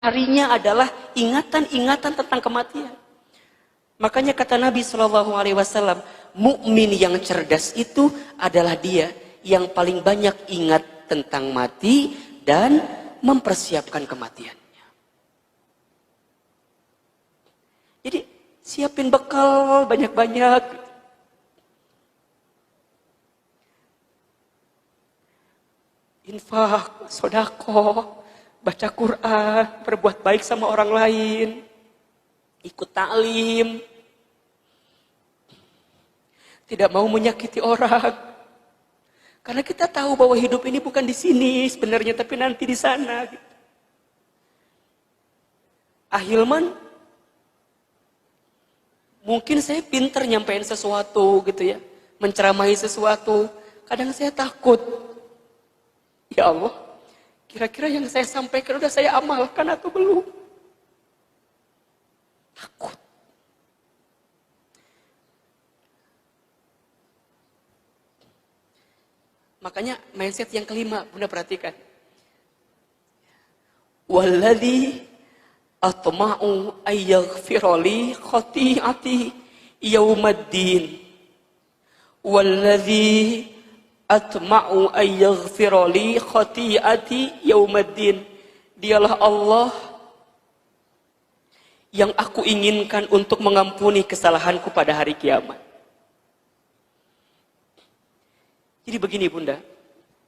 harinya adalah ingatan-ingatan tentang kematian. Makanya kata Nabi SAW, mukmin yang cerdas itu adalah dia yang paling banyak ingat tentang mati dan mempersiapkan kematiannya. Jadi siapin bekal banyak-banyak. Infak, sedekah, baca Quran, berbuat baik sama orang lain, ikut ta'lim, tidak mau menyakiti orang. Karena kita tahu bahwa hidup ini bukan di sini sebenarnya, tapi nanti di sana. Ahilman, mungkin saya pinter nyampein sesuatu gitu ya, menceramahi sesuatu. Kadang saya takut. Ya Allah, kira-kira yang saya sampaikan udah saya amalkan atau belum? Takut. Makanya mindset yang kelima, Bunda perhatikan. Walladzi atma'u ayyaghfirali khati'ati yaumaddin. Walladzi atma'u ayyaghfirali khati'ati yaumaddin. Dialah Allah yang aku inginkan untuk mengampuni kesalahanku pada hari kiamat. Jadi begini Bunda,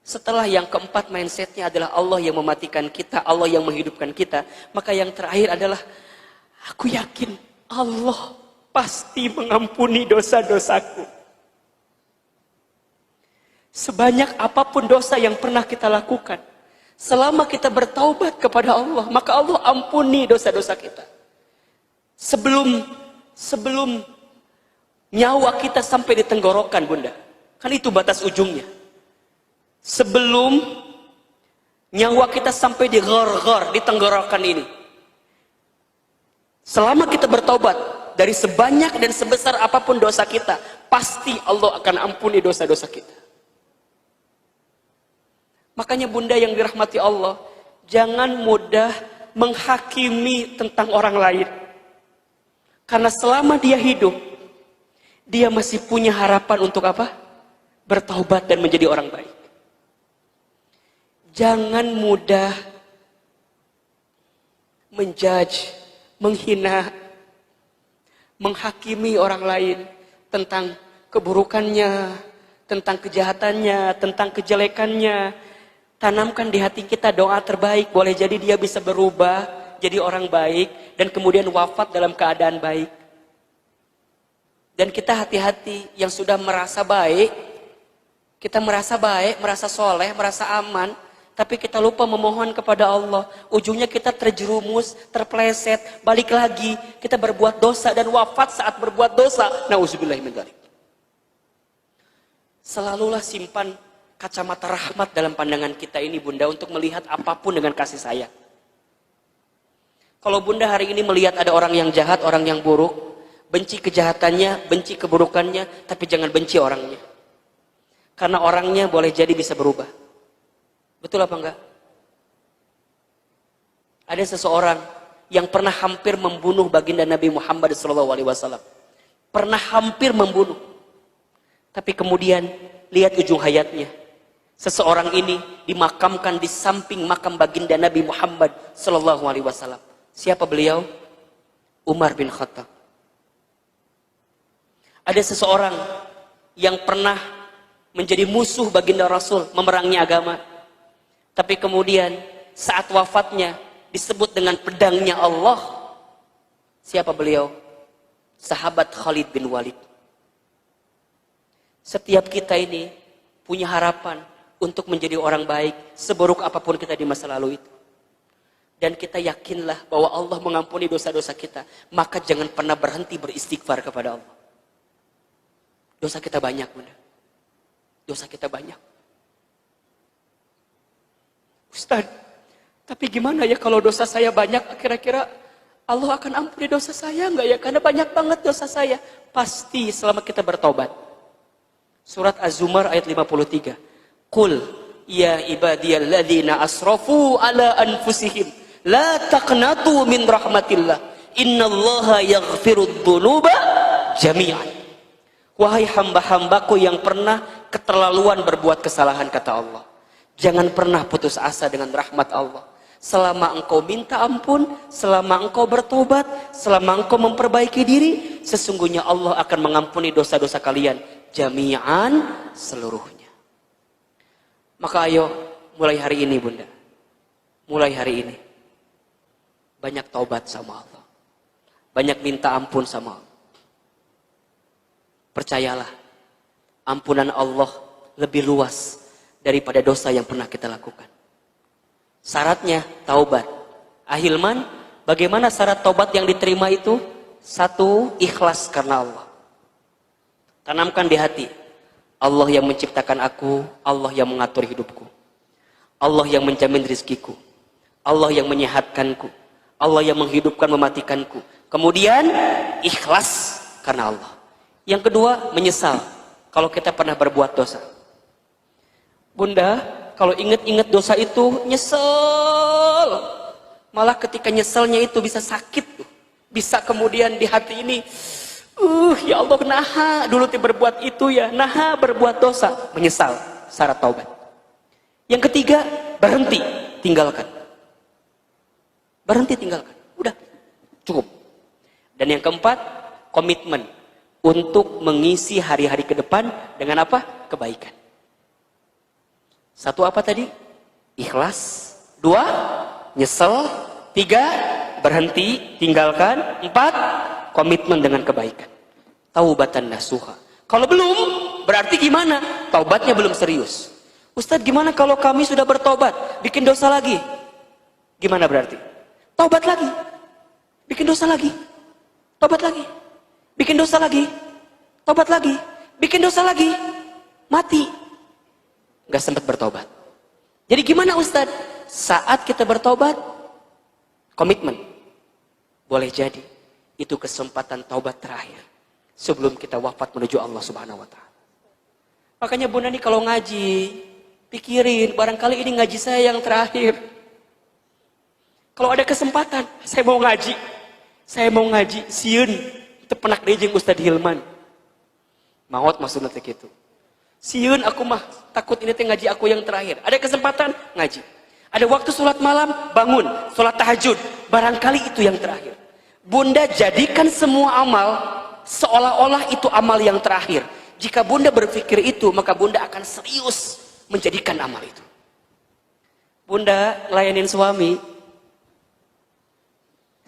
setelah yang keempat mindsetnya adalah Allah yang mematikan kita, Allah yang menghidupkan kita, maka yang terakhir adalah aku yakin Allah pasti mengampuni dosa-dosaku. Sebanyak apapun dosa yang pernah kita lakukan, selama kita bertaubat kepada Allah, maka Allah ampuni dosa-dosa kita. Sebelum nyawa kita sampai di tenggorokan Bunda, kan itu batas ujungnya. Sebelum nyawa kita sampai di ghar-ghar, di tenggorokan ini, selama kita bertaubat dari sebanyak dan sebesar apapun dosa kita, pasti Allah akan ampuni dosa-dosa kita. Makanya Bunda yang dirahmati Allah, jangan mudah menghakimi tentang orang lain. Karena selama dia hidup, dia masih punya harapan untuk apa? Bertaubat dan menjadi orang baik. Jangan mudah menjudge, menghina, menghakimi orang lain tentang keburukannya, tentang kejahatannya, tentang kejelekannya. Tanamkan di hati kita doa terbaik, boleh jadi dia bisa berubah jadi orang baik dan kemudian wafat dalam keadaan baik. Dan kita hati-hati yang sudah merasa baik, kita merasa baik, merasa soleh, merasa aman, tapi kita lupa memohon kepada Allah. Ujungnya kita terjerumus, terpleset, balik lagi, kita berbuat dosa dan wafat saat berbuat dosa. Nauzubillahi min dzalik. Selalulah simpan kacamata rahmat dalam pandangan kita ini Bunda, untuk melihat apapun dengan kasih sayang. Kalau Bunda hari ini melihat ada orang yang jahat, orang yang buruk, benci kejahatannya, benci keburukannya, tapi jangan benci orangnya. Karena orangnya boleh jadi bisa berubah. Betul apa enggak? Ada seseorang yang pernah hampir membunuh baginda Nabi Muhammad SAW. Pernah hampir membunuh. Tapi kemudian lihat ujung hayatnya. Seseorang ini dimakamkan di samping makam baginda Nabi Muhammad SAW. Siapa beliau? Umar bin Khattab. Ada seseorang yang pernah menjadi musuh baginda Rasul, memerangi agama. Tapi kemudian saat wafatnya disebut dengan pedangnya Allah. Siapa beliau? Sahabat Khalid bin Walid. Setiap kita ini punya harapan untuk menjadi orang baik, seburuk apapun kita di masa lalu itu. Dan kita yakinlah bahwa Allah mengampuni dosa-dosa kita. Maka jangan pernah berhenti beristighfar kepada Allah. Dosa kita banyak Bunda. Dosa kita banyak. Ustaz, tapi gimana ya kalau dosa saya banyak, kira-kira Allah akan ampuni dosa saya enggak ya? Karena banyak banget dosa saya. Pasti selama kita bertobat. Surat Az-Zumar ayat 53. Qul ya ibadiyalladzina asrafu ala anfusihim La taqnatu min rahmatillah. Innallaha yaghfirudz dzunuba jami'an. Wahai hamba-hambaku yang pernah keterlaluan berbuat kesalahan, kata Allah, jangan pernah putus asa dengan rahmat Allah. Selama engkau minta ampun, selama engkau bertobat, selama engkau memperbaiki diri, sesungguhnya Allah akan mengampuni dosa-dosa kalian jami'an, seluruhnya. Maka ayo mulai hari ini bunda, mulai hari ini banyak taubat sama Allah, banyak minta ampun sama Allah. Percayalah, ampunan Allah lebih luas daripada dosa yang pernah kita lakukan. Syaratnya taubat. Ahilman, bagaimana syarat taubat yang diterima itu? Satu, ikhlas karena Allah. Tanamkan di hati, Allah yang menciptakan aku, Allah yang mengatur hidupku, Allah yang menjamin rizkiku, Allah yang menyehatkanku, Allah yang menghidupkan mematikanku. Kemudian ikhlas karena Allah. Yang kedua, menyesal kalau kita pernah berbuat dosa. Bunda, kalau ingat-ingat dosa itu nyesel. Malah ketika nyeselnya itu bisa sakit, bisa kemudian di hati ini, ya Allah, naha dulu berbuat itu ya, naha berbuat dosa. Menyesal, syarat taubat. Yang ketiga, berhenti, tinggalkan. Berhenti, tinggalkan. Udah, cukup. Dan yang keempat, komitmen untuk mengisi hari-hari ke depan dengan apa? Kebaikan. Satu apa tadi? Ikhlas. Dua, nyesel. Tiga, berhenti, tinggalkan. Empat, komitmen dengan kebaikan. Taubatan nasuha. Kalau belum, berarti gimana? Taubatnya belum serius. Ustadz, gimana kalau kami sudah bertobat, bikin dosa lagi? Gimana berarti? Taubat lagi. Bikin dosa lagi. Taubat lagi. Bikin dosa lagi. Taubat lagi. Bikin dosa lagi. Mati. Gak sempat bertobat. Jadi gimana Ustadz? Saat kita bertobat, komitmen. Boleh jadi itu kesempatan taubat terakhir sebelum kita wafat menuju Allah Subhanahu wa Ta'ala. Makanya bunda nih kalau ngaji, pikirin, barangkali ini ngaji saya yang terakhir. Kalau ada kesempatan, saya mau ngaji. Saya mau ngaji, sieun. Tepenak dejeng Ustadz Hilman. Maut maksudnya gitu. Sieun aku mah takut ini teh ngaji aku yang terakhir. Ada kesempatan ngaji. Ada waktu sholat malam, bangun, sholat tahajud. Barangkali itu yang terakhir. Bunda jadikan semua amal seolah-olah itu amal yang terakhir. Jika bunda berpikir itu, maka bunda akan serius menjadikan amal itu. Bunda layanin suami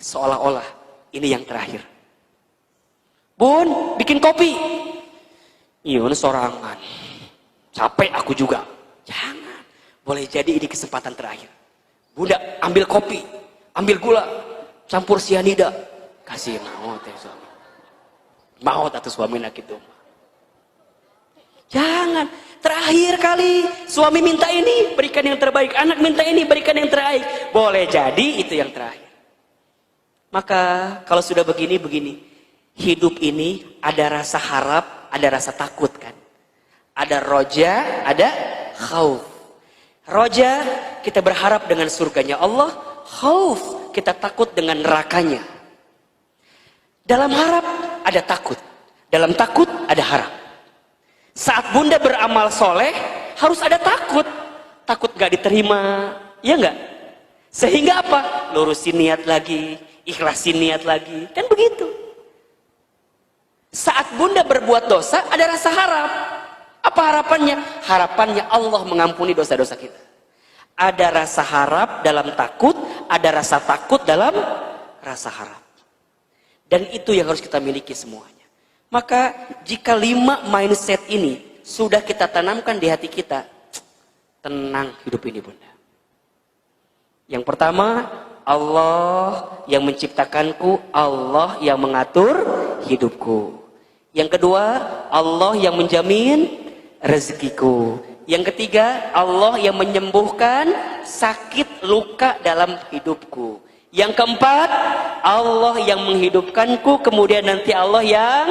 seolah-olah ini yang terakhir. Bun, bikin kopi. Iya, sorangan. Capek aku juga. Jangan. Boleh jadi ini kesempatan terakhir. Bunda, ambil kopi, ambil gula, campur sianida, kasih maut ya suami. Maut atau suami nak itu. Jangan. Terakhir kali suami minta ini, berikan yang terbaik. Anak minta ini, berikan yang terbaik. Boleh jadi itu yang terakhir. Maka kalau sudah begini. Hidup ini ada rasa harap, ada rasa takut kan. Ada roja, ada khauf. Roja, kita berharap dengan surganya Allah. Khauf, kita takut dengan nerakanya. Dalam harap ada takut. Dalam takut ada harap. Saat bunda beramal soleh, harus ada takut. Takut gak diterima, ya gak? Sehingga apa? Lurusin niat lagi, ikhlasin niat lagi. Kan begitu. Saat bunda berbuat dosa, ada rasa harap. Apa harapannya? Harapannya Allah mengampuni dosa-dosa kita. Ada rasa harap dalam takut, ada rasa takut dalam rasa harap. Dan itu yang harus kita miliki semuanya. Maka jika 5 mindset ini sudah kita tanamkan di hati kita, tenang hidup ini bunda. Yang pertama, Allah yang menciptakanku, Allah yang mengatur hidupku. Yang kedua, Allah yang menjamin rezekiku. Yang ketiga, Allah yang menyembuhkan sakit luka dalam hidupku. Yang keempat, Allah yang menghidupkanku, kemudian nanti Allah yang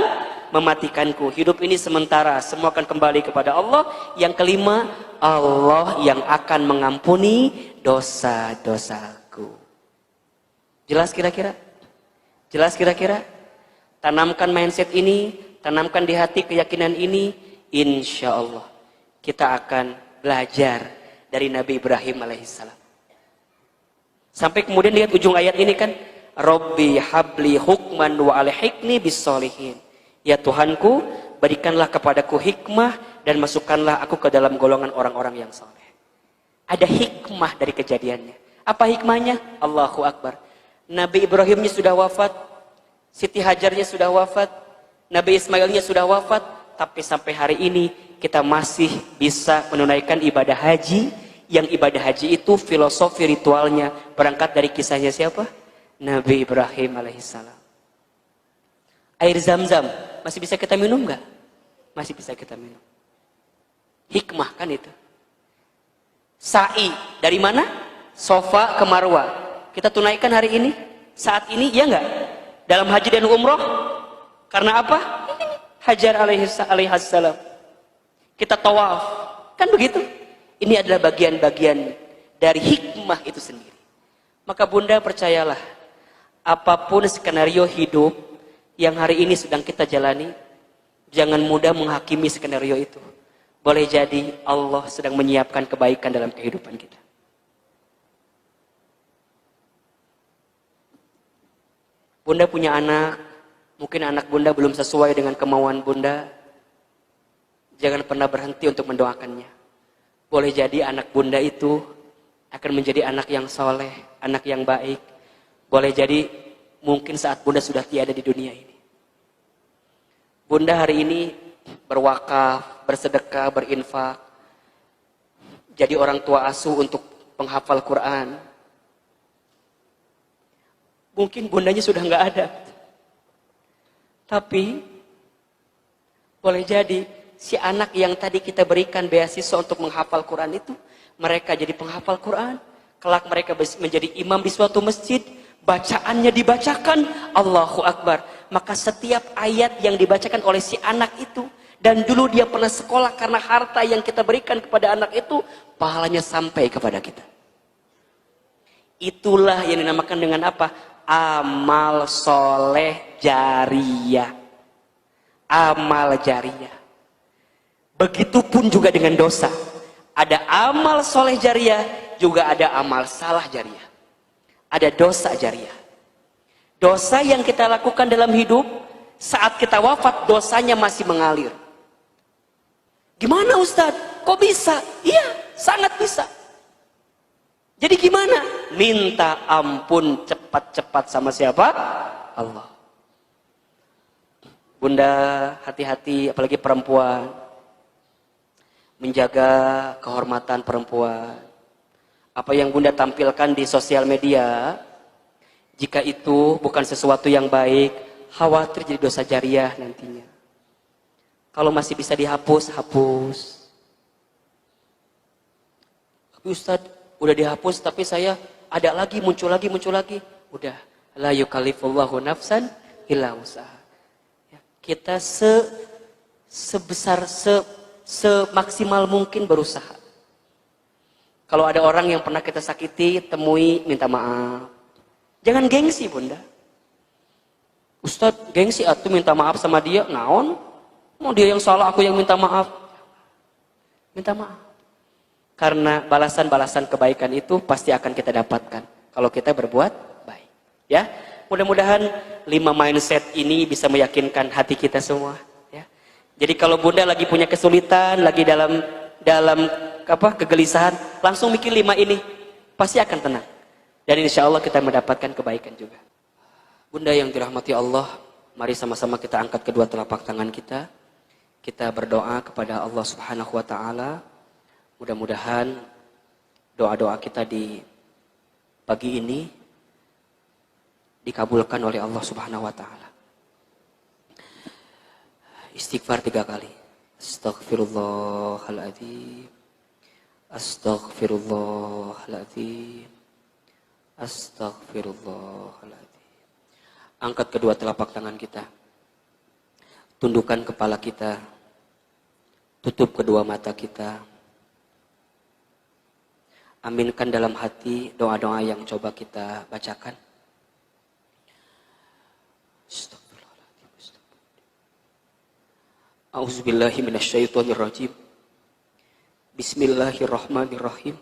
mematikanku. Hidup ini sementara, semua akan kembali kepada Allah. Yang kelima, Allah yang akan mengampuni dosa-dosaku. Jelas kira-kira? Jelas kira-kira? Tanamkan mindset ini, tanamkan di hati keyakinan ini, insya Allah kita akan belajar dari Nabi Ibrahim alaihissalam. Sampai kemudian lihat ujung ayat ini kan, Robbi habli hukman wa alhiqni bis-sholihin. Ya Tuhanku, berikanlah kepadaku hikmah dan masukkanlah aku ke dalam golongan orang-orang yang soleh. Ada hikmah dari kejadiannya. Apa hikmahnya? Allahu Akbar. Nabi Ibrahimnya sudah wafat, Siti Hajarnya sudah wafat, Nabi Ismailnya sudah wafat, tapi sampai hari ini kita masih bisa menunaikan ibadah haji, yang ibadah haji itu filosofi ritualnya berangkat dari kisahnya siapa? Nabi Ibrahim alaihissalam. Air Zam-Zam masih bisa kita minum nggak? Masih bisa kita minum. Hikmah kan itu. Sa'i dari mana? Sofa ke Marwah. Kita tunaikan hari ini, saat ini, ya nggak? Dalam haji dan umroh. Karena apa? Hajar alaihissalam. Kita tawaf. Kan begitu? Ini adalah bagian-bagian dari hikmah itu sendiri. Maka Bunda percayalah, apapun skenario hidup yang hari ini sedang kita jalani, jangan mudah menghakimi skenario itu. Boleh jadi Allah sedang menyiapkan kebaikan dalam kehidupan kita. Bunda punya anak, mungkin anak Bunda belum sesuai dengan kemauan Bunda. Jangan pernah berhenti untuk mendoakannya. Boleh jadi anak Bunda itu akan menjadi anak yang soleh, anak yang baik. Boleh jadi mungkin saat Bunda sudah tiada di dunia ini. Bunda hari ini berwakaf, bersedekah, berinfak. Jadi orang tua asuh untuk penghafal Quran. Mungkin bundanya sudah nggak ada. Tapi boleh jadi si anak yang tadi kita berikan beasiswa untuk menghafal Quran itu, mereka jadi penghafal Quran. Kelak mereka menjadi imam di suatu masjid, bacaannya dibacakan, Allahu Akbar. Maka setiap ayat yang dibacakan oleh si anak itu, dan dulu dia pernah sekolah karena harta yang kita berikan kepada anak itu, pahalanya sampai kepada kita. Itulah yang dinamakan dengan apa? Amal soleh jariyah. Amal jariyah. Begitupun juga dengan dosa. Ada amal soleh jariyah, juga ada amal salah jariyah. Ada dosa jariyah. Dosa yang kita lakukan dalam hidup, saat kita wafat dosanya masih mengalir. Gimana Ustadz? Kok bisa? Iya, sangat bisa. Jadi gimana? Minta ampun cepat-cepat sama siapa? Allah. Bunda hati-hati, apalagi perempuan. Menjaga kehormatan perempuan. Apa yang Bunda tampilkan di sosial media, jika itu bukan sesuatu yang baik, khawatir jadi dosa jariah nantinya. Kalau masih bisa dihapus, hapus. Tapi Ustadz, udah dihapus tapi saya ada lagi, muncul lagi. Udah, la yukallifullahu nafsan illa wus'aha. Ya, kita semaksimal mungkin berusaha. Kalau ada orang yang pernah kita sakiti, temui, minta maaf. Jangan gengsi Bunda. Ustadz, gengsi atuh minta maaf sama dia, naon? Mau dia yang salah, aku yang minta maaf. Minta maaf. Karena balasan-balasan kebaikan itu pasti akan kita dapatkan kalau kita berbuat baik. Ya, mudah-mudahan 5 mindset ini bisa meyakinkan hati kita semua. Ya, jadi kalau Bunda lagi punya kesulitan, lagi dalam kegelisahan, langsung mikir 5 ini, pasti akan tenang. Dan insya Allah kita mendapatkan kebaikan juga. Bunda yang dirahmati Allah, mari sama-sama kita angkat kedua telapak tangan kita. Kita berdoa kepada Allah Subhanahu Wa Taala. Mudah-mudahan doa-doa kita di pagi ini dikabulkan oleh Allah Subhanahu wa taala. Istighfar 3 kali. Astaghfirullahaladzim. Astaghfirullahaladzim. Astaghfirullahaladzim. Angkat kedua telapak tangan kita. Tundukkan kepala kita. Tutup kedua mata kita. Aminkan dalam hati doa-doa yang coba kita bacakan. A'udzubillahi minasyaitonirrajim. Bismillahirrahmanirrahim.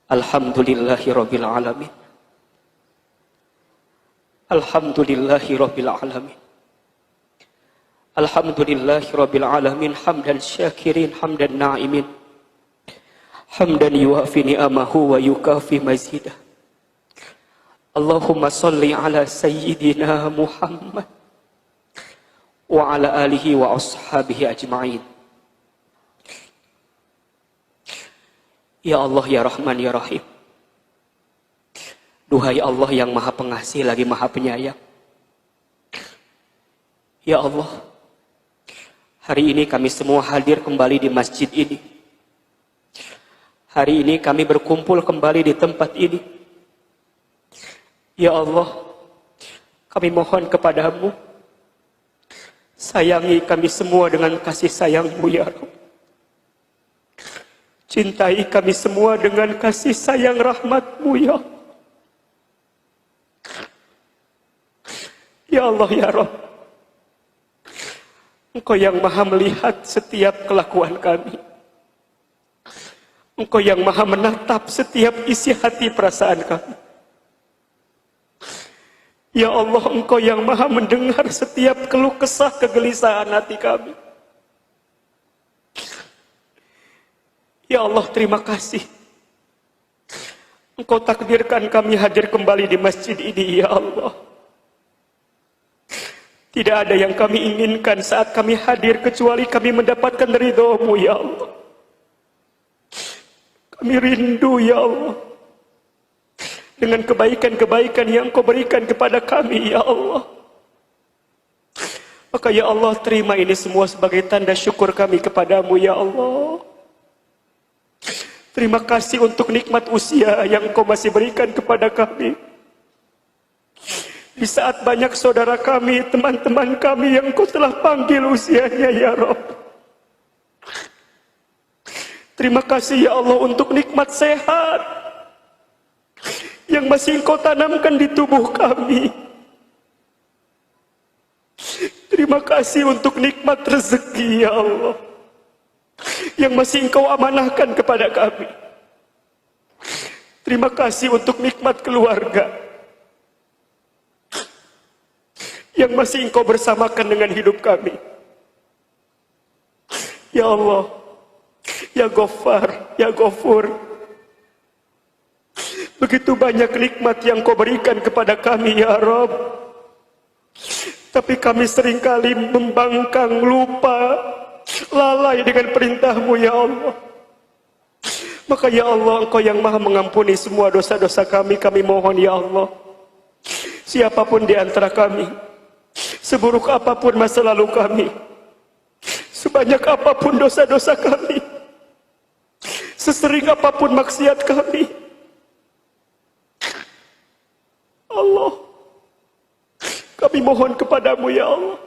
Alhamdulillahirabbil alamin. Alhamdulillahirabbil alamin. Alhamdulillahirabbil alamin hamdan syakirin hamdan na'imin. Hamdan yuwafi ni'amahu wa yukafi mazidah. Allahumma salli ala sayyidina Muhammad wa ala alihi wa ashabihi ajma'in. Ya Allah, ya Rahman, ya Rahim. Duhai Allah yang maha pengasih lagi maha penyayang. Ya Allah, hari ini kami semua hadir kembali di masjid ini. Hari ini kami berkumpul kembali di tempat ini. Ya Allah, kami mohon kepadamu, sayangi kami semua dengan kasih sayang-Mu ya Rabb. Cintai kami semua dengan kasih sayang rahmat-Mu ya Allah. Ya Allah ya Rabb, Engkau yang maha melihat setiap kelakuan kami. Engkau yang maha menatap setiap isi hati perasaan kami. Ya Allah, Engkau yang maha mendengar setiap keluh kesah kegelisahan hati kami. Ya Allah, terima kasih. Engkau takdirkan kami hadir kembali di masjid ini, ya Allah. Tidak ada yang kami inginkan saat kami hadir kecuali kami mendapatkan ridho-Mu, ya Allah. Kami rindu, ya Allah, dengan kebaikan-kebaikan yang Kau berikan kepada kami, ya Allah. Maka ya Allah, terima ini semua sebagai tanda syukur kami kepadamu, ya Allah. Terima kasih untuk nikmat usia yang Kau masih berikan kepada kami. Di saat banyak saudara kami, teman-teman kami yang Kau telah panggil usianya, ya Rabb. Terima kasih ya Allah untuk nikmat sehat yang masih Engkau tanamkan di tubuh kami. Terima kasih untuk nikmat rezeki ya Allah yang masih Engkau amanahkan kepada kami. Terima kasih untuk nikmat keluarga yang masih Engkau bersamakan dengan hidup kami. Ya Allah, ya Ghaffar, ya Ghafur, begitu banyak nikmat yang Kau berikan kepada kami ya Rabb. Tapi kami seringkali membangkang, lupa, lalai dengan perintah-Mu ya Allah. Maka ya Allah, Engkau yang maha mengampuni semua dosa-dosa kami, kami mohon ya Allah. Siapapun di antara kami, seburuk apapun masa lalu kami, sebanyak apapun dosa-dosa kami, sesering apapun maksiat kami, Allah, kami mohon kepadamu ya Allah,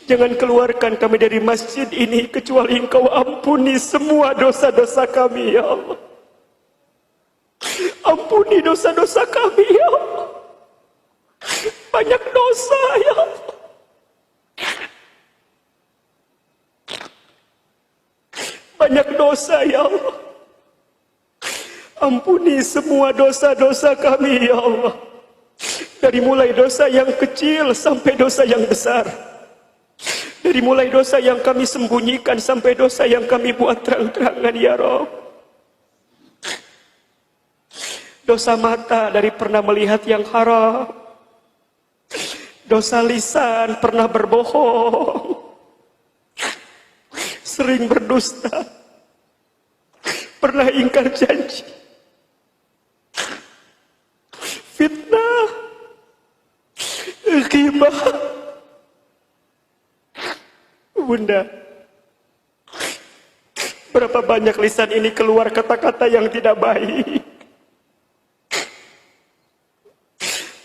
jangan keluarkan kami dari masjid ini kecuali Engkau ampuni semua dosa-dosa kami ya Allah. Ampuni dosa-dosa kami ya Allah. Banyak dosa ya Allah. Banyak dosa ya Allah. Ampuni semua dosa-dosa kami ya Allah. Dari mulai dosa yang kecil sampai dosa yang besar. Dari mulai dosa yang kami sembunyikan sampai dosa yang kami buat terang-terangan ya Rabb. Dosa mata dari pernah melihat yang haram. Dosa lisan pernah berbohong. Sering berdusta. Pernah ingkar janji. Fitnah. Ghibah. Bunda, berapa banyak lisan ini keluar kata-kata yang tidak baik.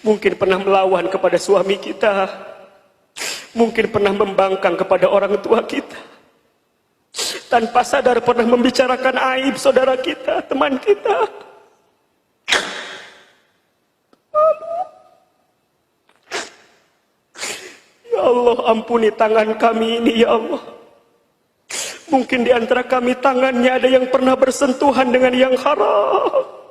Mungkin pernah melawan kepada suami kita. Mungkin pernah membangkang kepada orang tua kita. Tanpa sadar pernah membicarakan aib saudara kita, teman kita. Ya Allah, ampuni tangan kami ini ya Allah. Mungkin di antara kami tangannya ada yang pernah bersentuhan dengan yang haram.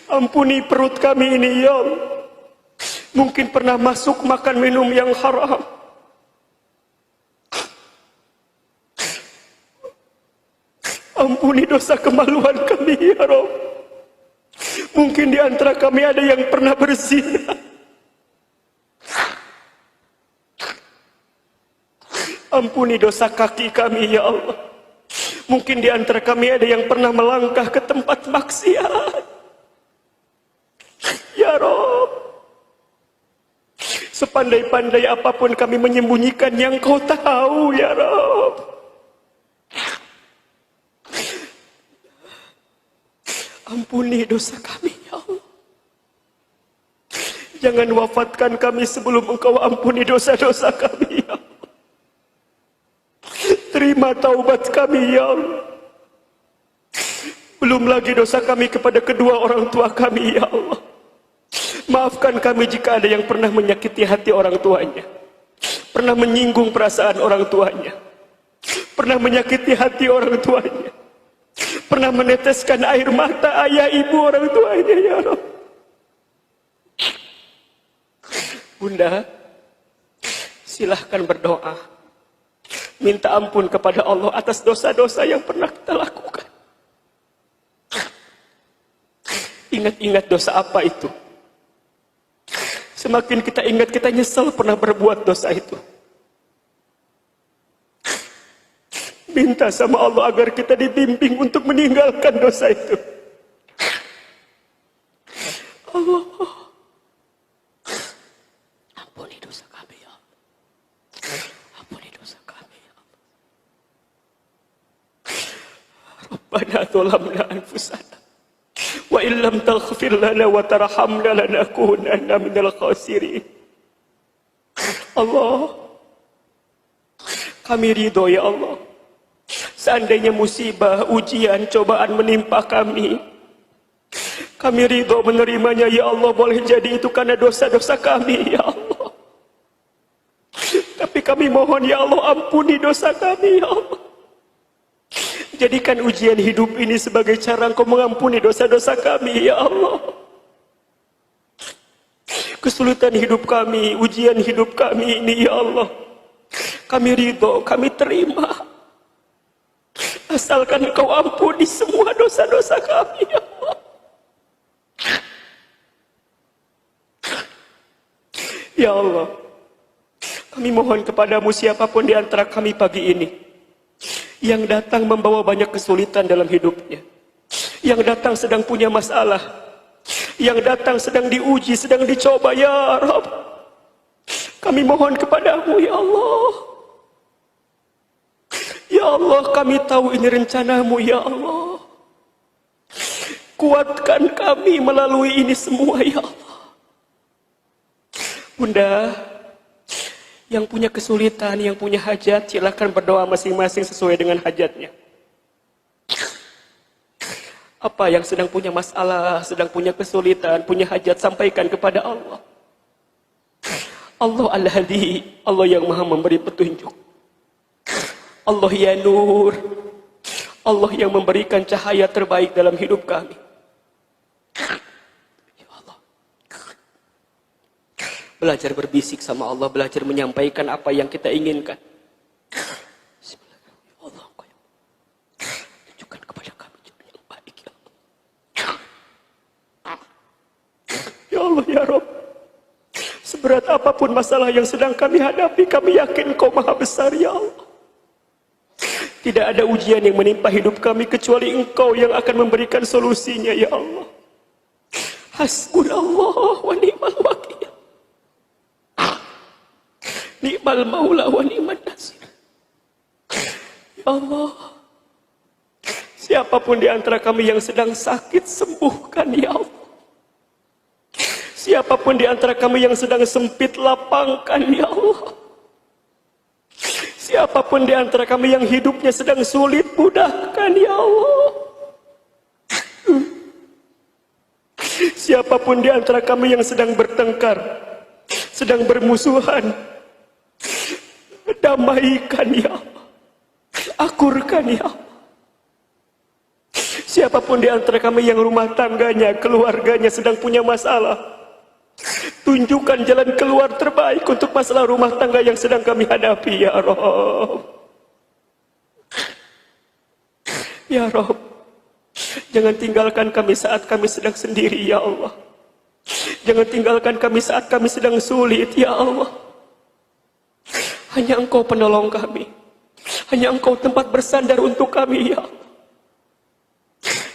Ampuni perut kami ini ya Allah. Mungkin pernah masuk makan minum yang haram. Ampuni dosa kemaluan kami ya Rabb. Mungkin di antara kami ada yang pernah berzina. Ampuni dosa kaki kami ya Allah. Mungkin di antara kami ada yang pernah melangkah ke tempat maksiat. Ya Rabb, sepandai-pandai apapun kami menyembunyikan yang Kau tahu ya Rabb. Ampuni dosa kami ya Allah. Jangan wafatkan kami sebelum Engkau ampuni dosa-dosa kami ya Allah. Terima taubat kami ya Allah. Belum lagi dosa kami kepada kedua orang tua kami ya Allah. Maafkan kami jika ada yang pernah menyakiti hati orang tuanya, pernah menyinggung perasaan orang tuanya, pernah menyakiti hati orang tuanya, pernah meneteskan air mata ayah ibu orang tuanya ya Allah. Bunda, silahkan berdoa, minta ampun kepada Allah atas dosa-dosa yang pernah kita lakukan. Ingat-ingat dosa apa itu. Semakin kita ingat, kita nyesal pernah berbuat dosa itu. Minta sama Allah agar kita dibimbing untuk meninggalkan dosa itu. Allah, ampuni dosa kami ya Allah. Ampuni dosa kami ya Allah. Rabbana dzalamna anfusana wa illam taghfir lana wa tarhamna lanakunanna minal khasirin. Allah, kami ridho ya Allah. Seandainya musibah, ujian, cobaan menimpa kami, kami ridho menerimanya ya Allah. Boleh jadi itu karena dosa-dosa kami ya Allah. Tapi kami mohon ya Allah, ampuni dosa kami ya Allah. Jadikan ujian hidup ini sebagai cara Engkau mengampuni dosa-dosa kami ya Allah. Kesulitan hidup kami, ujian hidup kami ini ya Allah, kami ridho, kami terima. Asalkan Engkau ampuni semua dosa-dosa kami ya Allah. Ya Allah, kami mohon kepadamu, siapapun di antara kami pagi ini yang datang membawa banyak kesulitan dalam hidupnya, yang datang sedang punya masalah, yang datang sedang diuji, sedang dicoba ya Rabb, kami mohon kepadamu ya Allah. Ya Allah, kami tahu ini rencanamu ya Allah. Kuatkan kami melalui ini semua ya Allah. Bunda, yang punya kesulitan, yang punya hajat, silakan berdoa masing-masing sesuai dengan hajatnya. Apa yang sedang punya masalah, sedang punya kesulitan, punya hajat, sampaikan kepada Allah. Allah Al-Hadi, Allah yang maha memberi petunjuk. Allah ya Nur, Allah yang memberikan cahaya terbaik dalam hidup kami. Ya Allah, belajar berbisik sama Allah, belajar menyampaikan apa yang kita inginkan. Ya Allah, Engkau yang tunjukkan kepada kami jalan yang baik ya Allah. Ya Allah ya Rabb, seberat apapun masalah yang sedang kami hadapi, kami yakin Engkau maha besar ya Allah. Tidak ada ujian yang menimpa hidup kami kecuali Engkau yang akan memberikan solusinya ya Allah. Hasbunallah wa ni'mal wakil. Ni'mal maula wa ni'man nasir. Ya Allah, siapapun di antara kami yang sedang sakit, sembuhkan ya Allah. Siapapun di antara kami yang sedang sempit, lapangkan ya Allah. Siapapun di antara kami yang hidupnya sedang sulit, mudahkan ya Allah. Siapapun di antara kami yang sedang bertengkar, sedang bermusuhan, damaikan ya Allah, akurkan ya Allah. Siapapun di antara kami yang rumah tangganya, keluarganya sedang punya masalah, tunjukkan jalan keluar terbaik untuk masalah rumah tangga yang sedang kami hadapi ya Rabb. Ya Rabb, jangan tinggalkan kami saat kami sedang sendiri ya Allah. Jangan tinggalkan kami saat kami sedang sulit ya Allah. Hanya Engkau penolong kami, hanya Engkau tempat bersandar untuk kami ya Allah.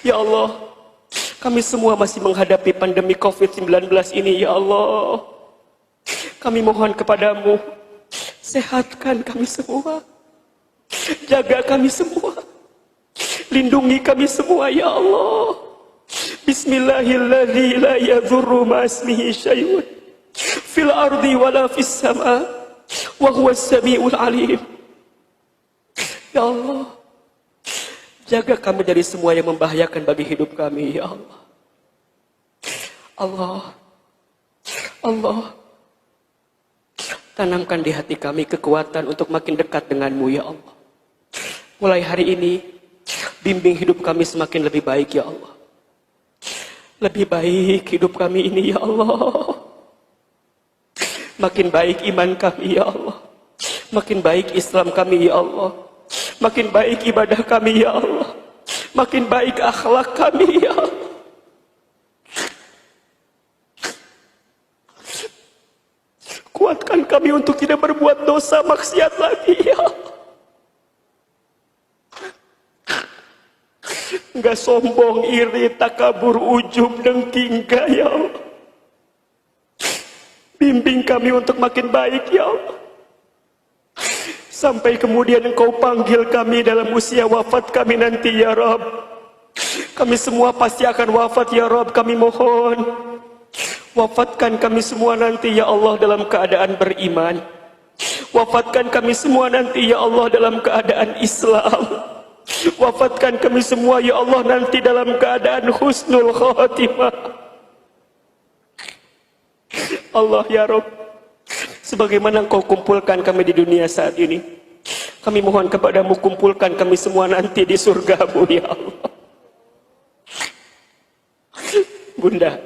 Ya Allah, kami semua masih menghadapi pandemi COVID-19 ini ya Allah. Kami mohon kepadamu, sehatkan kami semua, jaga kami semua, lindungi kami semua ya Allah. Bismillahilladzi la yadhurru ma'asmihi syai'un fil ardi wala fis sama' wa huwas samiul alim. Ya Allah, jaga kami dari semua yang membahayakan bagi hidup kami ya Allah. Allah, tanamkan di hati kami kekuatan untuk makin dekat denganmu ya Allah. Mulai hari ini, bimbing hidup kami semakin lebih baik ya Allah. Lebih baik hidup kami ini ya Allah. Makin baik iman kami ya Allah. Makin baik Islam kami ya Allah. Makin baik ibadah kami ya Allah. Makin baik akhlak kami ya Allah. Kuatkan kami untuk tidak berbuat dosa maksiat lagi ya Allah. Enggak sombong, iri, takabur, ujub, dengki, enggak ya Allah. Bimbing kami untuk makin baik ya Allah. Sampai kemudian Engkau panggil kami dalam usia wafat kami nanti ya Rabb. Kami semua pasti akan wafat ya Rabb, kami mohon. Wafatkan kami semua nanti ya Allah dalam keadaan beriman. Wafatkan kami semua nanti ya Allah dalam keadaan Islam. Wafatkan kami semua ya Allah nanti dalam keadaan husnul khatimah. Allah ya Rabb, sebagaimana Engkau kumpulkan kami di dunia saat ini, kami mohon kepadamu, kumpulkan kami semua nanti di surgamu ya Allah. Bunda,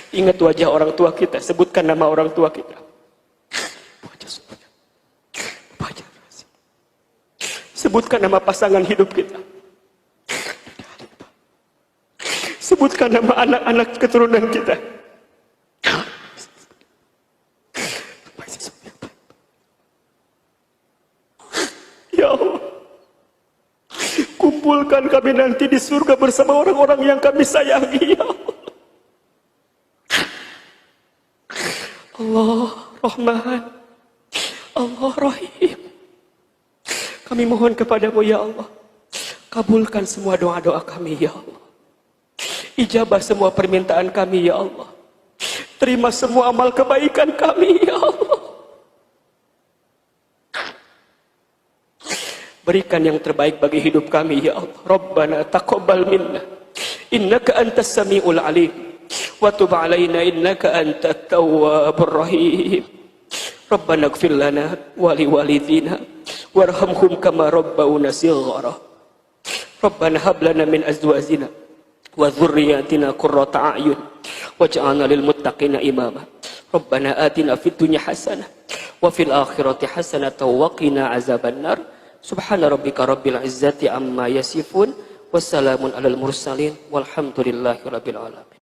ingat wajah orang tua kita, sebutkan nama orang tua kita. Sebutkan nama pasangan hidup kita. Sebutkan nama anak-anak keturunan kita. Ya Allah, kumpulkan kami nanti di surga bersama orang-orang yang kami sayangi ya Allah. Allah Rahman, Allah Rahim. Kami mohon kepadamu ya Allah, kabulkan semua doa-doa kami ya Allah. Ijabah semua permintaan kami ya Allah. Terima semua amal kebaikan kami ya Allah. Berikan yang terbaik bagi hidup kami ya Allah. Rabbana taqabbal minna innaka antas samiul alim wa tub alaina innaka antat tawwabur rahim. Rabbana ighfir lana wa liwalidina warhamhum kama rabbawna shighara. Rabbana hab lana min azwajina wa dhurriyyatina qurrata a'yun waj'alna lil muttaqina imama. Rabbana atina fid dunya hasanah wa fil akhirati hasanatan wa qina azabannar. Subhana rabbika rabbil izzati amma yasifun wassalamun alal mursalin walhamdulillahi rabbil alamin.